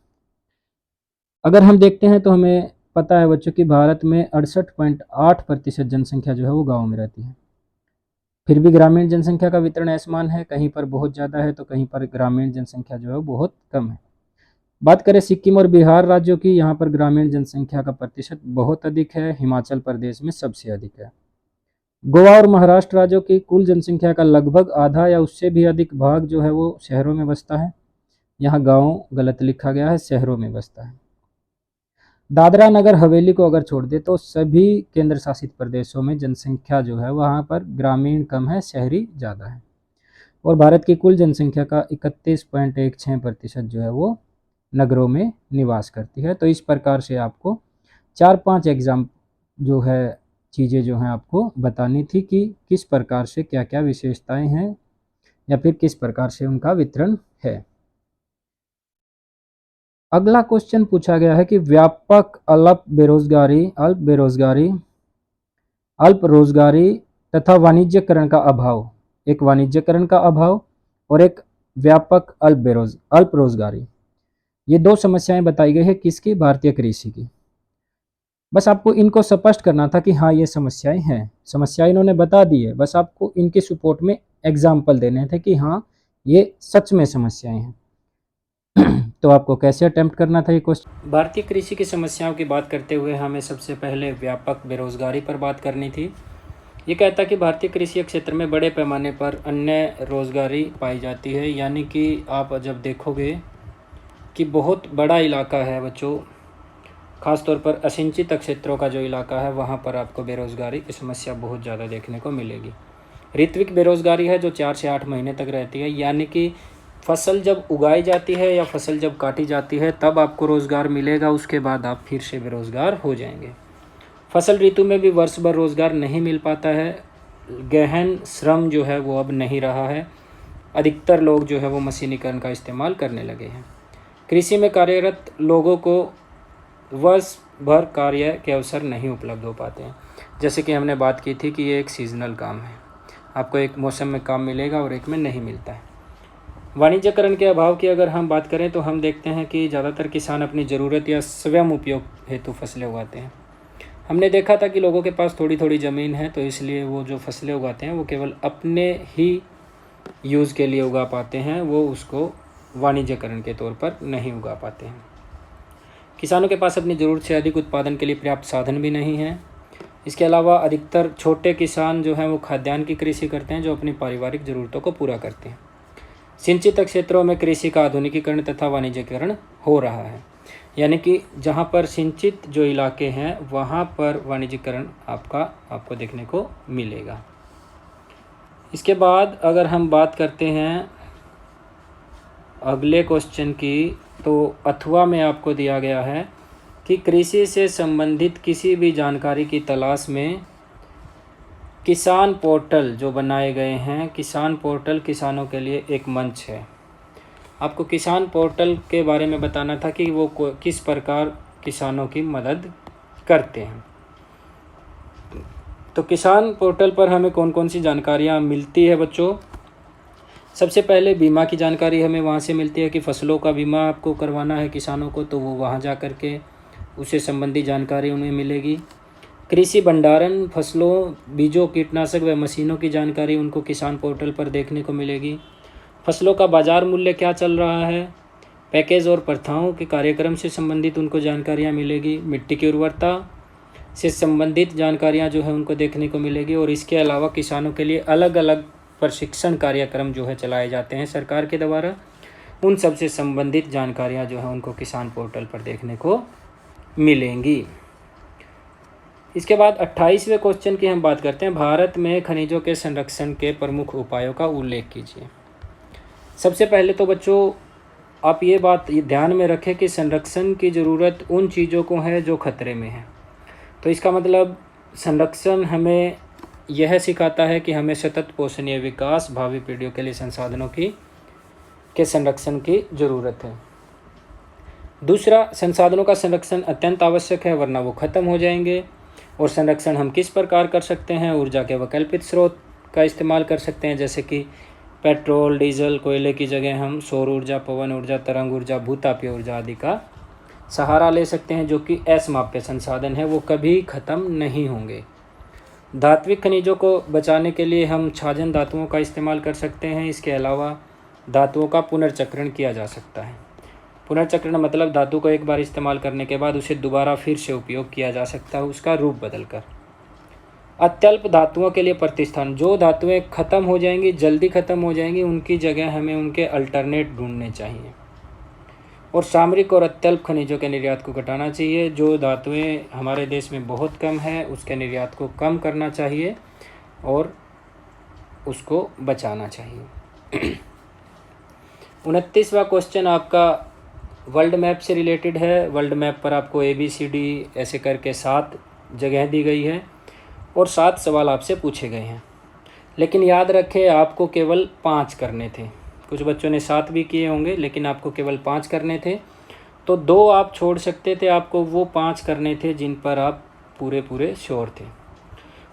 अगर हम देखते हैं तो हमें पता है बच्चों कि भारत में 68.8% जनसंख्या जो है वो गाँव में रहती है। फिर भी ग्रामीण जनसंख्या का वितरण असमान है, कहीं पर बहुत ज़्यादा है तो कहीं पर ग्रामीण जनसंख्या जो है वो बहुत कम है। बात करें सिक्किम और बिहार राज्यों की, यहाँ पर ग्रामीण जनसंख्या का प्रतिशत बहुत अधिक है, हिमाचल प्रदेश में सबसे अधिक है। गोवा और महाराष्ट्र राज्यों की कुल जनसंख्या का लगभग आधा या उससे भी अधिक भाग जो है वो शहरों में बसता है। यहाँ गांव गलत लिखा गया है, शहरों में बसता है। दादरा नगर हवेली को अगर छोड़ दे तो सभी केंद्र शासित प्रदेशों में जनसंख्या जो है वहाँ पर ग्रामीण कम है, शहरी ज़्यादा है। और भारत की कुल जनसंख्या का 31.16% जो है वो नगरों में निवास करती है। तो इस प्रकार से आपको 4-5 एग्जाम जो है चीज़ें जो हैं आपको बतानी थी कि किस प्रकार से क्या क्या विशेषताएं हैं या फिर किस प्रकार से उनका वितरण है। अगला क्वेश्चन पूछा गया है कि व्यापक अल्प रोजगारी तथा वाणिज्यकरण का अभाव, एक वाणिज्यकरण का अभाव और एक व्यापक अल्प रोजगारी, ये दो समस्याएं बताई गई है किसकी, भारतीय कृषि की। बस आपको इनको स्पष्ट करना था कि हाँ ये समस्याएं हैं, समस्याएं इन्होंने बता दी है, बस आपको इनके सपोर्ट में एग्जाम्पल देने थे कि हाँ ये सच में समस्याएं हैं। तो आपको कैसे अटेम्प्ट करना था ये क्वेश्चन। भारतीय कृषि की समस्याओं की बात करते हुए हमें सबसे पहले व्यापक बेरोजगारी पर बात करनी थी। ये कहता है कि भारतीय कृषि क्षेत्र में बड़े पैमाने पर अन्य रोजगारी पाई जाती है, यानी कि आप जब देखोगे कि बहुत बड़ा इलाका है बच्चों, खासतौर पर असिंचित क्षेत्रों का जो इलाका है वहाँ पर आपको बेरोजगारी की समस्या बहुत ज़्यादा देखने को मिलेगी। ऋत्विक बेरोजगारी है जो 4 से 8 महीने तक रहती है, यानी कि फसल जब उगाई जाती है या फसल जब काटी जाती है तब आपको रोज़गार मिलेगा, उसके बाद आप फिर से बेरोज़गार हो जाएंगे। फसल ऋतु में भी वर्ष भर रोज़गार नहीं मिल पाता है। गहन श्रम जो है वो अब नहीं रहा है, अधिकतर लोग जो है वो मशीनीकरण का इस्तेमाल करने लगे हैं। कृषि में कार्यरत लोगों को वर्ष भर कार्य के अवसर नहीं उपलब्ध हो पाते हैं। जैसे कि हमने बात की थी कि ये एक सीजनल काम है, आपको एक मौसम में काम मिलेगा और एक में नहीं मिलता है। वाणिज्यकरण के अभाव की अगर हम बात करें तो हम देखते हैं कि ज़्यादातर किसान अपनी ज़रूरत या स्वयं उपयोग हेतु फसलें उगाते हैं। हमने देखा था कि लोगों के पास थोड़ी थोड़ी ज़मीन है, तो इसलिए वो जो फसलें उगाते हैं वो केवल अपने ही यूज़ के लिए उगा पाते हैं, वो उसको वाणिज्यकरण के तौर पर नहीं उगा पाते हैं। किसानों के पास अपनी ज़रूरत से अधिक उत्पादन के लिए पर्याप्त साधन भी नहीं है। इसके अलावा अधिकतर छोटे किसान जो हैं वो खाद्यान्न की कृषि करते हैं, जो अपनी पारिवारिक ज़रूरतों को पूरा करते हैं। सिंचित क्षेत्रों में कृषि का आधुनिकीकरण तथा वाणिज्यीकरण हो रहा है, यानी कि जहाँ पर सिंचित जो इलाके हैं वहाँ पर वाणिज्यीकरण आपको देखने को मिलेगा। इसके बाद अगर हम बात करते हैं अगले क्वेश्चन की, तो अथवा में आपको दिया गया है कि कृषि से संबंधित किसी भी जानकारी की तलाश में किसान पोर्टल जो बनाए गए हैं, किसान पोर्टल किसानों के लिए एक मंच है। आपको किसान पोर्टल के बारे में बताना था कि वो किस प्रकार किसानों की मदद करते हैं। तो किसान पोर्टल पर हमें कौन कौन सी जानकारियाँ मिलती है बच्चों? सबसे पहले बीमा की जानकारी हमें वहाँ से मिलती है कि फसलों का बीमा आपको करवाना है किसानों को, तो वो वहाँ जा कर के उससे संबंधी जानकारी उन्हें मिलेगी। कृषि भंडारण, फसलों, बीजों, कीटनाशक व मशीनों की जानकारी उनको किसान पोर्टल पर देखने को मिलेगी। फसलों का बाज़ार मूल्य क्या चल रहा है, पैकेज और प्रथाओं के कार्यक्रम से संबंधित उनको जानकारियाँ मिलेगी। मिट्टी की उर्वरता से संबंधित जानकारियाँ जो है उनको देखने को मिलेगी। और इसके अलावा किसानों के लिए अलग अलग प्रशिक्षण कार्यक्रम जो है चलाए जाते हैं सरकार के द्वारा, उन सब से संबंधित जानकारियाँ जो हैं उनको किसान पोर्टल पर देखने को मिलेंगी। इसके बाद 28वें क्वेश्चन की हम बात करते हैं। भारत में खनिजों के संरक्षण के प्रमुख उपायों का उल्लेख कीजिए। सबसे पहले तो बच्चों आप ये बात ध्यान में रखें कि संरक्षण की ज़रूरत उन चीज़ों को है जो खतरे में है। तो इसका मतलब संरक्षण हमें यह सिखाता है कि हमें सतत पोषणीय विकास, भावी पीढ़ियों के लिए संसाधनों के संरक्षण की ज़रूरत है। दूसरा, संसाधनों का संरक्षण अत्यंत आवश्यक है, वरना वो ख़त्म हो जाएंगे। और संरक्षण हम किस प्रकार कर सकते हैं? ऊर्जा के वैकल्पिक स्रोत का इस्तेमाल कर सकते हैं, जैसे कि पेट्रोल, डीजल, कोयले की जगह हम सौर ऊर्जा, पवन ऊर्जा, तरंग ऊर्जा, भूतापीय ऊर्जा आदि का सहारा ले सकते हैं, जो कि असीमित संसाधन है, वो कभी ख़त्म नहीं होंगे। धात्विक खनिजों को बचाने के लिए हम छाजन धातुओं का इस्तेमाल कर सकते हैं। इसके अलावा धातुओं का पुनर्चक्रण किया जा सकता है। पुनर्चक्रण मतलब धातु को एक बार इस्तेमाल करने के बाद उसे दोबारा फिर से उपयोग किया जा सकता है, उसका रूप बदलकर। अत्यल्प धातुओं के लिए प्रतिस्थान, जो धातुएं ख़त्म हो जाएंगी, जल्दी ख़त्म हो जाएंगी, उनकी जगह हमें उनके अल्टरनेट ढूंढने चाहिए। और सामरिक और अत्यल्प खनिजों के निर्यात को घटाना चाहिए। जो धातुएं हमारे देश में बहुत कम है उसके निर्यात को कम करना चाहिए और उसको बचाना चाहिए। 29वां क्वेश्चन आपका वर्ल्ड मैप से रिलेटेड है। वर्ल्ड मैप पर आपको ABCD ऐसे करके 7 जगह दी गई है और 7 सवाल आपसे पूछे गए हैं, लेकिन याद रखें आपको केवल 5 करने थे। कुछ बच्चों ने 7 भी किए होंगे, लेकिन आपको केवल 5 करने थे, तो 2 आप छोड़ सकते थे। आपको वो 5 करने थे जिन पर आप पूरे श्योर थे।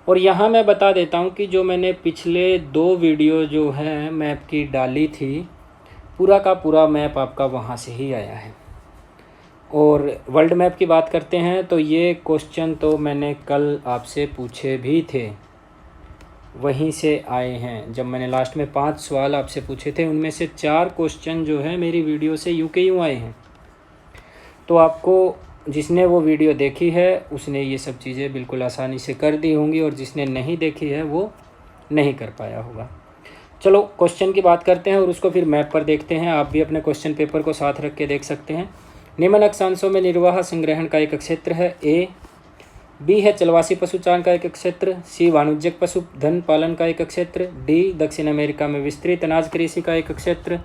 और यहाँ मैं बता देता हूँ कि जो मैंने पिछले 2 वीडियो जो है मैप की डाली थी, पूरा का पूरा मैप आपका वहाँ से ही आया है। और वर्ल्ड मैप की बात करते हैं तो ये क्वेश्चन तो मैंने कल आपसे पूछे भी थे, वहीं से आए हैं। जब मैंने लास्ट में 5 सवाल आपसे पूछे थे, उनमें से 4 क्वेश्चन जो है मेरी वीडियो से यूं के यूं आए हैं। तो आपको जिसने वो वीडियो देखी है उसने ये सब चीज़ें बिल्कुल आसानी से कर दी होंगी, और जिसने नहीं देखी है वो नहीं कर पाया होगा। चलो क्वेश्चन की बात करते हैं और उसको फिर मैप पर देखते हैं। आप भी अपने क्वेश्चन पेपर को साथ रख के देख सकते हैं। निम्न अक्षांशों में निर्वाह संग्रहण का एक क्षेत्र है। ए। बी है चलवासी पशुचारण का एक क्षेत्र। सी वाणिज्यिक पशुधन पालन का एक क्षेत्र। डी दक्षिण अमेरिका में विस्तृत अनाज कृषि का एक क्षेत्र।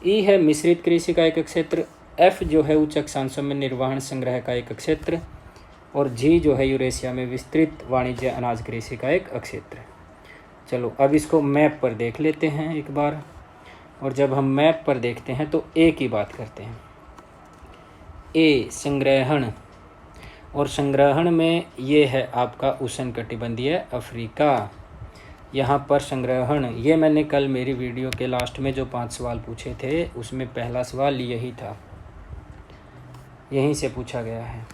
ई है मिश्रित कृषि का एक क्षेत्र। एफ जो है उच्च अक्षांशों में निर्वहन संग्रह का एक क्षेत्र। और जी जो है यूरेशिया में विस्तृत वाणिज्य अनाज कृषि का एक क्षेत्र। चलो अब इसको मैप पर देख लेते हैं एक बार। और जब हम मैप पर देखते हैं तो ए की बात करते हैं। ए संग्रहण, और संग्रहण में ये है आपका उष्णकटिबंधीय अफ्रीका। यहाँ पर संग्रहण, ये मैंने कल मेरी वीडियो के लास्ट में जो 5 सवाल पूछे थे उसमें पहला सवाल यही था, यहीं से पूछा गया है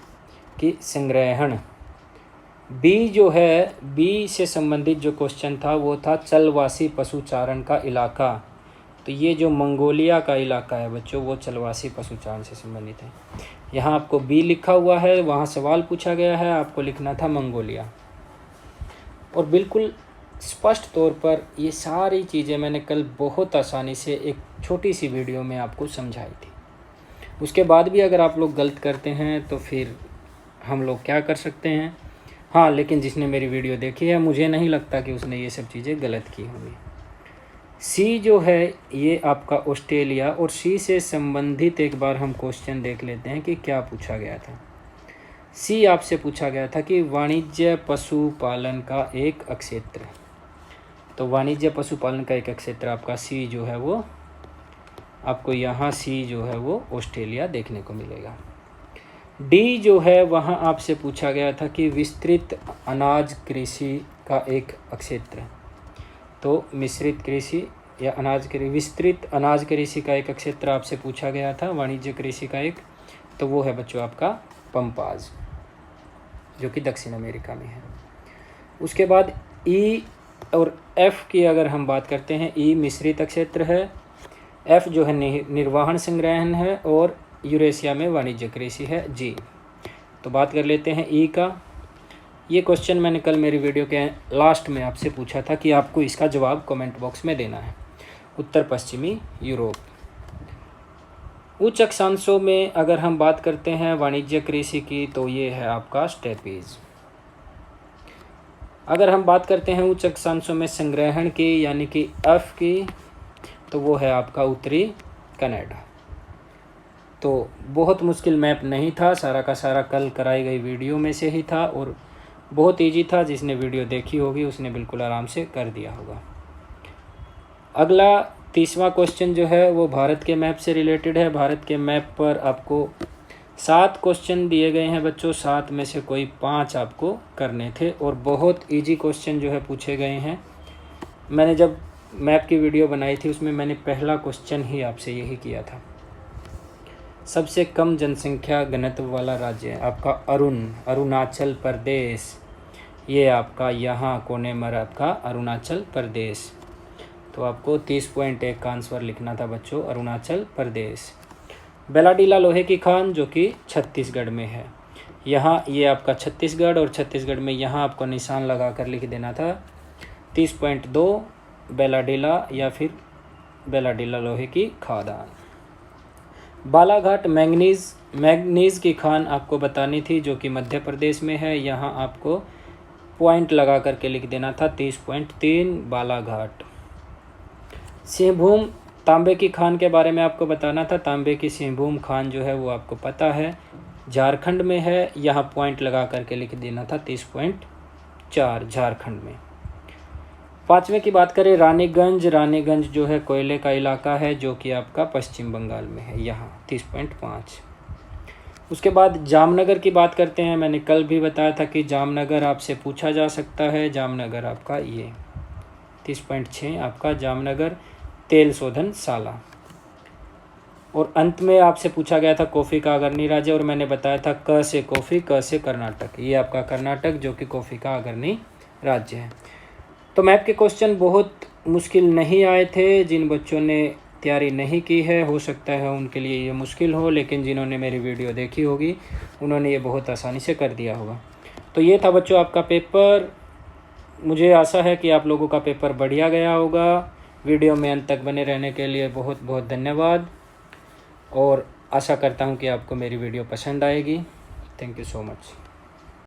कि संग्रहण। बी जो है, बी से संबंधित जो क्वेश्चन था वो था चलवासी पशुचारण का इलाका। तो ये जो मंगोलिया का इलाका है बच्चों, वो चलवासी पशुचारण से संबंधित है। यहाँ आपको बी लिखा हुआ है, वहाँ सवाल पूछा गया है, आपको लिखना था मंगोलिया। और बिल्कुल स्पष्ट तौर पर ये सारी चीज़ें मैंने कल बहुत आसानी से एक छोटी सी वीडियो में आपको समझाई थी। उसके बाद भी अगर आप लोग गलत करते हैं तो फिर हम लोग क्या कर सकते हैं। हाँ, लेकिन जिसने मेरी वीडियो देखी है, मुझे नहीं लगता कि उसने ये सब चीज़ें गलत की होंगी। सी जो है ये आपका ऑस्ट्रेलिया, और सी से संबंधित एक बार हम क्वेश्चन देख लेते हैं कि क्या पूछा गया था। सी आपसे पूछा गया था कि वाणिज्य पशुपालन का एक क्षेत्र। तो वाणिज्य पशुपालन का एक क्षेत्र आपका सी जो है वो आपको यहाँ सी जो है वो ऑस्ट्रेलिया देखने को मिलेगा। डी जो है वहाँ आपसे पूछा गया था कि विस्तृत अनाज कृषि का एक क्षेत्र। तो मिश्रित कृषि या विस्तृत अनाज कृषि का एक क्षेत्र आपसे पूछा गया था, वाणिज्य कृषि का एक। तो वो है बच्चों आपका पंपाज, जो कि दक्षिण अमेरिका में है। उसके बाद ई और एफ की अगर हम बात करते हैं, ई मिश्रित क्षेत्र है, एफ जो है निर्वहन संग्रहण है, और यूरेशिया में वाणिज्य कृषि है जी। तो बात कर लेते हैं ई का। ये क्वेश्चन मैंने कल मेरी वीडियो के लास्ट में आपसे पूछा था कि आपको इसका जवाब कमेंट बॉक्स में देना है। उत्तर पश्चिमी यूरोप। उच्च अक्षांशों में अगर हम बात करते हैं वाणिज्य कृषि की, तो ये है आपका स्टेपीज। अगर हम बात करते हैं उच्च अक्षांशों में संग्रहण की यानी कि एफ की, तो वो है आपका उत्तरी कनाडा। तो बहुत मुश्किल मैप नहीं था, सारा का सारा कल कराई गई वीडियो में से ही था, और बहुत इजी था। जिसने वीडियो देखी होगी उसने बिल्कुल आराम से कर दिया होगा। अगला तीसरा क्वेश्चन जो है वो भारत के मैप से रिलेटेड है। भारत के मैप पर आपको 7 क्वेश्चन दिए गए हैं बच्चों, 7 में से कोई 5 आपको करने थे, और बहुत इजी क्वेश्चन जो है पूछे गए हैं। मैंने जब मैप की वीडियो बनाई थी उसमें मैंने पहला क्वेश्चन ही आपसे यही किया था। सबसे कम जनसंख्या घनत्व वाला राज्य है आपका अरुणाचल प्रदेश। ये आपका यहाँ कोने में आपका अरुणाचल प्रदेश। तो आपको 30.1 का आंसर लिखना था बच्चों, अरुणाचल प्रदेश। बेलाडीला लोहे की खान जो कि छत्तीसगढ़ में है। यहाँ ये आपका छत्तीसगढ़, और छत्तीसगढ़ में यहाँ आपको निशान लगा कर लिख देना था 30.2 बेलाडीला या फिर बेलाडीला लोहे की खादान। बालाघाट मैंगनीज की खान आपको बतानी थी जो कि मध्य प्रदेश में है। यहाँ आपको पॉइंट लगा करके लिख देना था 30.3 बालाघाट। सिंहभूम तांबे की खान के बारे में आपको बताना था। तांबे की सिंहभूम खान जो है वो आपको पता है, झारखंड में है। यहाँ पॉइंट लगा करके लिख देना था 30.4 झारखंड में। 5वें की बात करें, रानीगंज जो है कोयले का इलाका है जो कि आपका पश्चिम बंगाल में है, यहाँ 30.5। उसके बाद जामनगर की बात करते हैं। मैंने कल भी बताया था कि जामनगर आपसे पूछा जा सकता है। जामनगर आपका ये 30.6 आपका जामनगर तेल शोधन शाला। और अंत में आपसे पूछा गया था कॉफ़ी का अग्रणी राज्य, और मैंने बताया था क से कॉफ़ी, क से कर्नाटक। ये आपका कर्नाटक जो कि कॉफ़ी का अग्रणी राज्य है। तो मैप के क्वेश्चन बहुत मुश्किल नहीं आए थे। जिन बच्चों ने तैयारी नहीं की है हो सकता है उनके लिए ये मुश्किल हो, लेकिन जिन्होंने मेरी वीडियो देखी होगी उन्होंने ये बहुत आसानी से कर दिया होगा। तो ये था बच्चों आपका पेपर। मुझे आशा है कि आप लोगों का पेपर बढ़िया गया होगा। वीडियो में अंत तक बने रहने के लिए बहुत बहुत धन्यवाद, और आशा करता हूँ कि आपको मेरी वीडियो पसंद आएगी। Thank you so much.